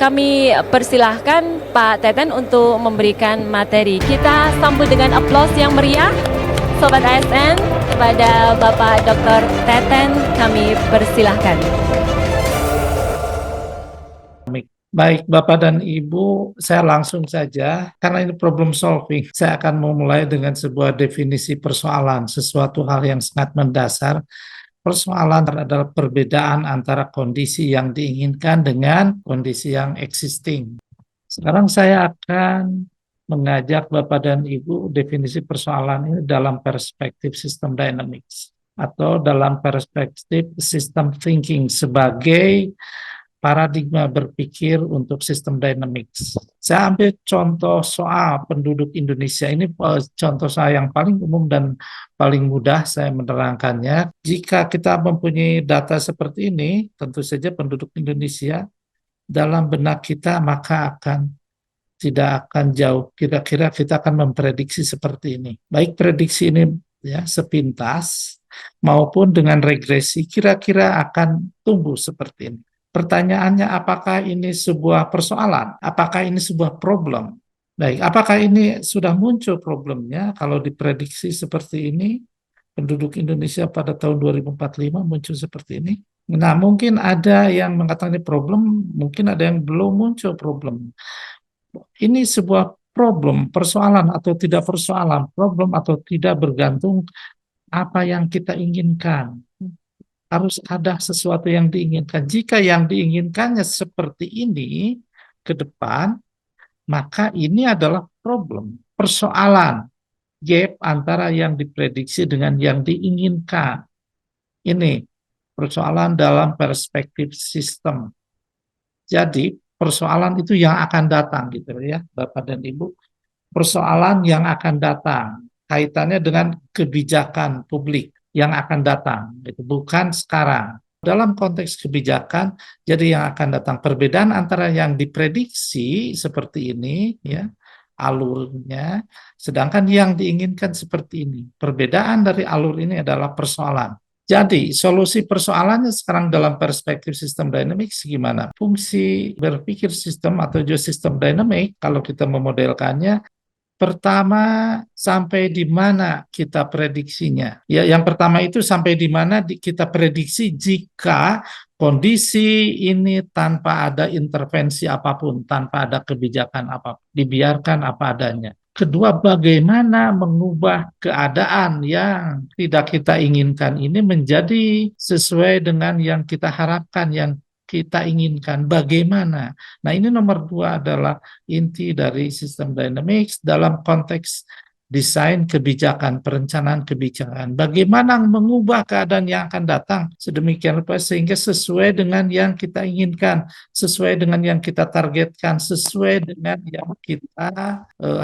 kami persilahkan Pak Teten untuk memberikan materi. Kita sambut dengan aplaus yang meriah, Sobat ASN, kepada Bapak Dr. Teten kami persilahkan. Baik, Bapak dan Ibu, saya langsung saja, karena ini problem solving, saya akan memulai dengan sebuah definisi persoalan, sesuatu hal yang sangat mendasar. Persoalan adalah perbedaan antara kondisi yang diinginkan dengan kondisi yang existing. Sekarang saya akan mengajak Bapak dan Ibu definisi persoalan ini dalam perspektif sistem dynamics, atau dalam perspektif system thinking sebagai paradigma berpikir untuk sistem dynamics. Saya ambil contoh soal penduduk Indonesia. Ini contoh saya yang paling umum dan paling mudah saya menerangkannya. Jika kita mempunyai data seperti ini, tentu saja penduduk Indonesia dalam benak kita maka tidak akan jauh. Kira-kira kita akan memprediksi seperti ini. Baik prediksi ini ya sepintas maupun dengan regresi kira-kira akan tumbuh seperti ini. Pertanyaannya, apakah ini sebuah persoalan? Apakah ini sebuah problem? Baik, apakah ini sudah muncul problemnya? Kalau diprediksi seperti ini, penduduk Indonesia pada tahun 2045 muncul seperti ini. Nah, mungkin ada yang mengatakan ini problem, mungkin ada yang belum muncul problem. Ini sebuah problem, persoalan atau tidak persoalan, problem atau tidak bergantung apa yang kita inginkan. Harus ada sesuatu yang diinginkan. Jika yang diinginkannya seperti ini ke depan, maka ini adalah problem, persoalan, gap antara yang diprediksi dengan yang diinginkan. Ini persoalan dalam perspektif sistem. Jadi persoalan itu yang akan datang gitu ya, Bapak dan Ibu. Persoalan yang akan datang kaitannya dengan kebijakan publik yang akan datang, itu bukan sekarang. Dalam konteks kebijakan, jadi yang akan datang perbedaan antara yang diprediksi seperti ini, ya alurnya, sedangkan yang diinginkan seperti ini. Perbedaan dari alur ini adalah persoalan. Jadi solusi persoalannya sekarang dalam perspektif sistem dynamics gimana? Fungsi berpikir sistem atau geosistem dynamic, kalau kita memodelkannya, pertama, sampai di mana kita prediksinya. Ya, yang pertama itu sampai di mana kita prediksi jika kondisi ini tanpa ada intervensi apapun, tanpa ada kebijakan apapun, dibiarkan apa adanya. Kedua, bagaimana mengubah keadaan yang tidak kita inginkan ini menjadi sesuai dengan yang kita harapkan, yang kita inginkan, bagaimana. Nah, ini nomor 2 adalah inti dari sistem dynamics dalam konteks desain kebijakan, perencanaan kebijakan. Bagaimana mengubah keadaan yang akan datang sedemikian rupa sehingga sesuai dengan yang kita inginkan, sesuai dengan yang kita targetkan, sesuai dengan yang kita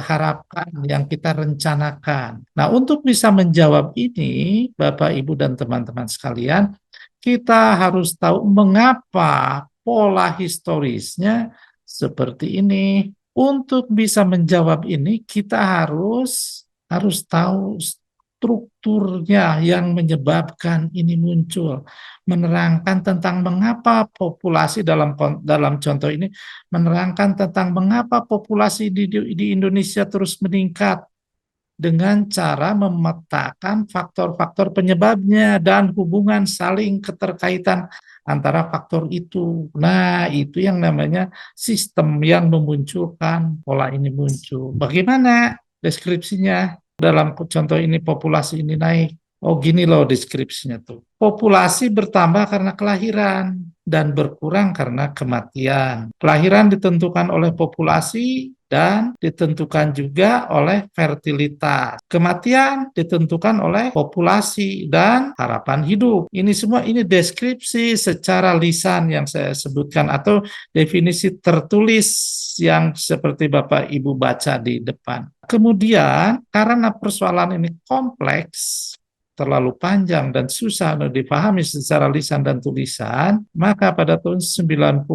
harapkan, yang kita rencanakan. Nah, untuk bisa menjawab ini, Bapak, Ibu, dan teman-teman sekalian, kita harus tahu mengapa pola historisnya seperti ini. Untuk bisa menjawab ini, kita harus tahu strukturnya yang menyebabkan ini muncul. Menerangkan tentang mengapa populasi dalam contoh ini, menerangkan tentang mengapa populasi di Indonesia terus meningkat, dengan cara memetakan faktor-faktor penyebabnya dan hubungan saling keterkaitan antara faktor itu. Nah, itu yang namanya sistem yang memunculkan pola ini muncul. Bagaimana deskripsinya? Dalam contoh ini populasi ini naik. Oh, gini loh deskripsinya tuh. Populasi bertambah karena kelahiran dan berkurang karena kematian. Kelahiran ditentukan oleh populasi dan ditentukan juga oleh fertilitas. Kematian ditentukan oleh populasi dan harapan hidup. Ini semua ini deskripsi secara lisan yang saya sebutkan atau definisi tertulis yang seperti Bapak Ibu baca di depan. Kemudian karena persoalan ini kompleks, terlalu panjang dan susah untuk dipahami secara lisan dan tulisan, maka pada tahun 90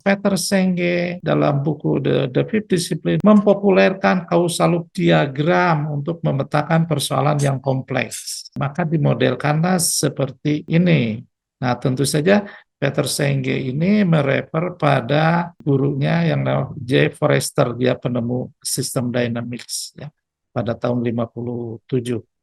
Peter Senge dalam buku The Fifth Discipline mempopulerkan causal loop diagram untuk memetakan persoalan yang kompleks. Maka dimodelkanlah seperti ini. Nah, tentu saja Peter Senge ini merefer pada gurunya yang namanya J. Forrester, dia penemu sistem dynamics ya, pada tahun 57.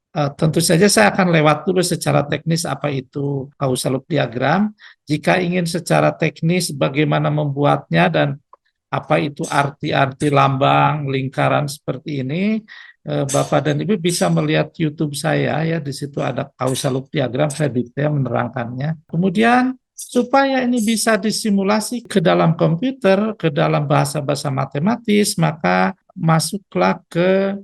Tentu saja saya akan lewat dulu secara teknis apa itu causal loop diagram. Jika ingin secara teknis bagaimana membuatnya dan apa itu arti-arti lambang lingkaran seperti ini, Bapak dan Ibu bisa melihat YouTube saya ya, di situ ada causal loop diagram, saya detail menerangkannya. Kemudian supaya ini bisa disimulasi ke dalam komputer, ke dalam bahasa-bahasa matematis, maka masuklah ke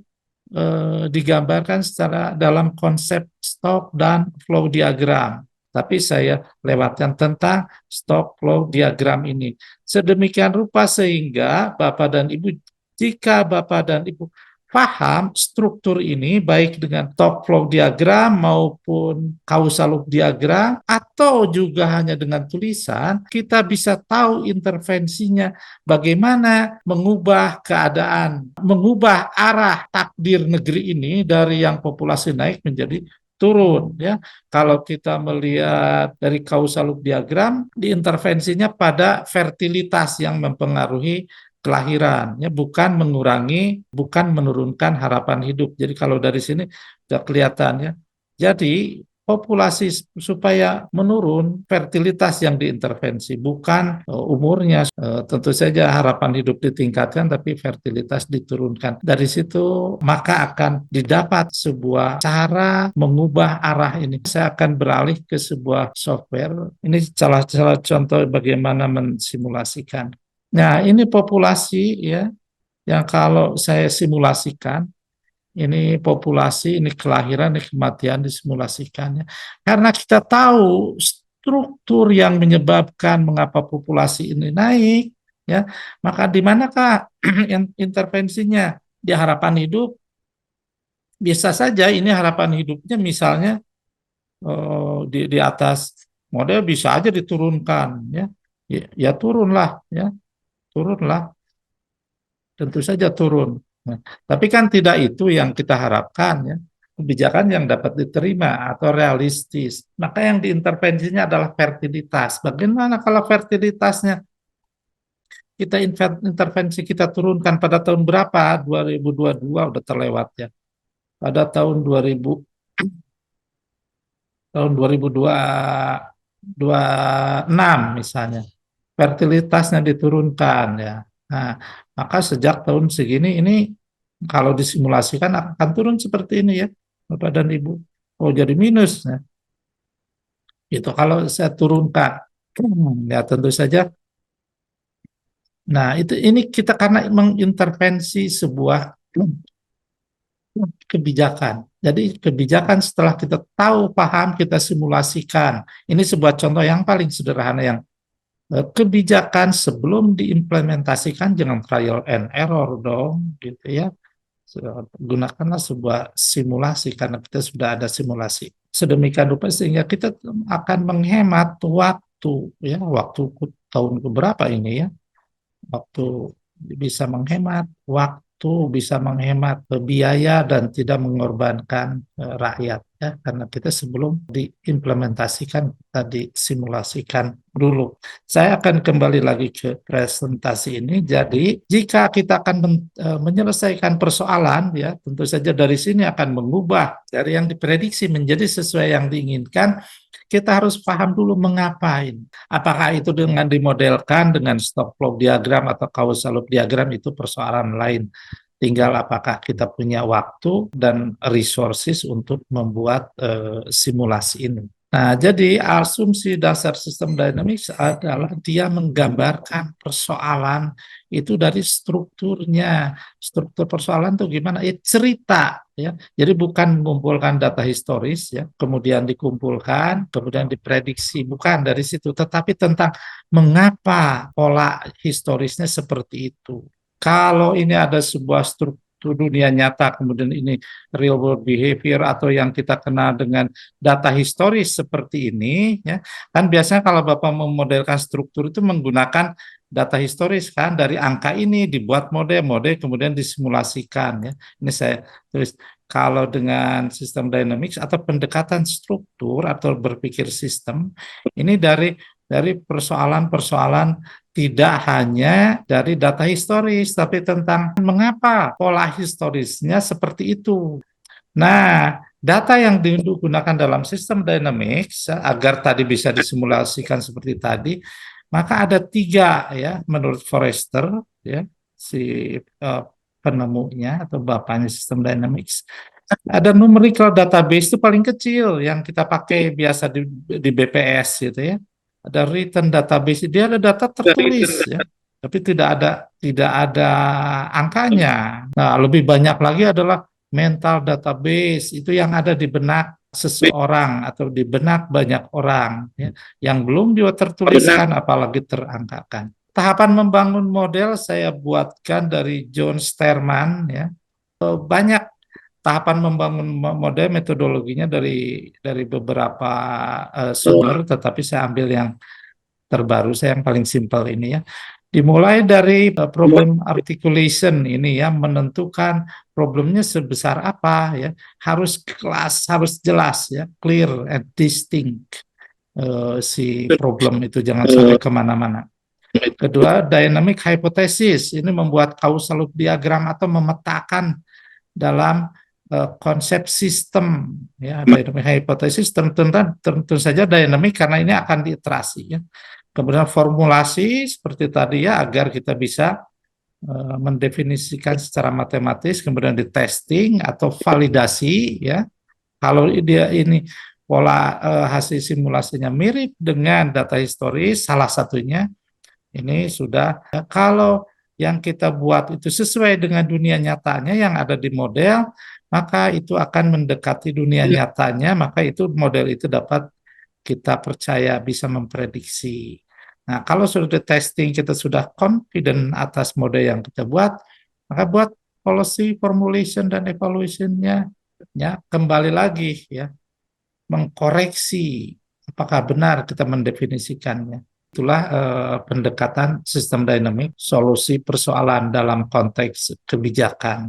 digambarkan secara dalam konsep stok dan flow diagram. Tapi saya lewatkan tentang stok flow diagram ini. Sedemikian rupa sehingga Bapak dan Ibu, jika Bapak dan Ibu paham struktur ini baik dengan top flow diagram maupun causal loop diagram atau juga hanya dengan tulisan, kita bisa tahu intervensinya bagaimana mengubah keadaan, mengubah arah takdir negeri ini dari yang populasi naik menjadi turun ya. Kalau kita melihat dari causal loop diagram, diintervensinya pada fertilitas yang mempengaruhi kelahiran ya, bukan mengurangi, bukan menurunkan harapan hidup. Jadi kalau dari sini sudah kelihatan ya. Jadi populasi supaya menurun, fertilitas yang diintervensi, bukan umurnya. Tentu saja harapan hidup ditingkatkan, tapi fertilitas diturunkan. Dari situ maka akan didapat sebuah cara mengubah arah ini. Saya akan beralih ke sebuah software. Ini salah contoh bagaimana mensimulasikan. Nah, ini populasi ya, yang kalau saya simulasikan, ini populasi, ini kelahiran, ini kematian disimulasikannya. Karena kita tahu struktur yang menyebabkan mengapa populasi ini naik, ya, maka di manakah intervensinya? Di harapan hidup, bisa saja ini harapan hidupnya misalnya di atas model bisa aja diturunkan, ya turunlah, turunlah, tentu saja turun. Nah, tapi kan tidak itu yang kita harapkan ya. Kebijakan yang dapat diterima atau realistis. Maka yang diintervensinya adalah fertilitas. Bagaimana kalau fertilitasnya kita intervensi kita turunkan pada tahun berapa? 2022 udah terlewat ya. Pada tahun 2000 tahun 2026 misalnya. Fertilitasnya diturunkan ya. Nah, maka sejak tahun segini ini kalau disimulasikan akan turun seperti ini ya, Bapak dan Ibu. Oh, jadi minus ya. Itu kalau saya turunkan. Ya tentu saja. Nah, ini kita karena mengintervensi sebuah kebijakan. Jadi kebijakan setelah kita tahu, paham, kita simulasikan. Ini sebuah contoh yang paling sederhana yang kebijakan sebelum diimplementasikan jangan trial and error dong, gitu ya. Gunakanlah sebuah simulasi karena kita sudah ada simulasi. Sedemikian rupa sehingga kita akan menghemat waktu, ya, waktu tahun keberapa ini ya, waktu bisa menghemat waktu, bisa menghemat biaya dan tidak mengorbankan rakyat ya, karena kita sebelum diimplementasikan kita disimulasikan dulu. Saya akan kembali lagi ke presentasi ini. Jadi jika kita akan menyelesaikan persoalan ya, tentu saja dari sini akan mengubah dari yang diprediksi menjadi sesuai yang diinginkan. Kita harus paham dulu mengapain. Apakah itu dengan dimodelkan dengan stock flow diagram atau causal loop diagram, itu persoalan lain. Tinggal apakah kita punya waktu dan resources untuk membuat simulasi ini. Nah, jadi asumsi dasar sistem dynamics adalah dia menggambarkan persoalan itu dari strukturnya. Struktur persoalan itu gimana? Ya cerita, ya. Jadi bukan mengumpulkan data historis, ya, kemudian dikumpulkan, kemudian diprediksi, bukan dari situ, tetapi tentang mengapa pola historisnya seperti itu. Kalau ini ada sebuah struktur dunia nyata, kemudian ini real world behavior atau yang kita kenal dengan data historis seperti ini, ya kan biasanya kalau Bapak memodelkan struktur itu menggunakan data historis kan, dari angka ini dibuat model kemudian disimulasikan ya. Ini saya tulis. Kalau dengan sistem dynamics atau pendekatan struktur atau berpikir sistem, ini dari dari persoalan-persoalan tidak hanya dari data historis, tapi tentang mengapa pola historisnya seperti itu. Nah, data yang digunakan dalam sistem dynamics agar tadi bisa disimulasikan seperti tadi, maka ada tiga ya menurut Forrester ya si penemunya atau bapaknya sistem dynamics. Ada numerical database itu paling kecil yang kita pakai biasa di BPS gitu ya. Ada written database, dia ada data tertulis ya, tapi tidak ada angkanya. Nah, lebih banyak lagi adalah mental database, itu yang ada di benak seseorang atau di benak banyak orang ya, yang belum juga tertuliskan apalagi terangkakan. Tahapan membangun model saya buatkan dari John Sterman ya. Banyak tahapan membangun model metodologinya dari beberapa sumber, tetapi saya ambil yang terbaru, saya yang paling simpel ini ya. Dimulai dari problem articulation ini ya, menentukan problemnya sebesar apa ya, harus jelas ya, clear and distinct si problem itu, jangan sampai kemana-mana. Kedua, dynamic hypothesis, ini membuat causal loop diagram atau memetakan dalam konsep sistem ya. Dynamic hypothesis tentu saja dynamic karena ini akan diiterasi ya. Kemudian formulasi seperti tadi ya, agar kita bisa mendefinisikan secara matematis, kemudian di testing atau validasi ya. Kalau dia ini pola hasil simulasinya mirip dengan data historis, salah satunya ini sudah ya, kalau yang kita buat itu sesuai dengan dunia nyatanya yang ada di model, maka itu akan mendekati dunia nyatanya, maka itu model itu dapat kita percaya bisa memprediksi. Nah, kalau sudah di testing kita sudah confident atas model yang kita buat, maka buat policy formulation dan evaluation-nya ya, kembali lagi ya, mengkoreksi apakah benar kita mendefinisikannya. Itulah pendekatan sistem dynamic, solusi persoalan dalam konteks kebijakan.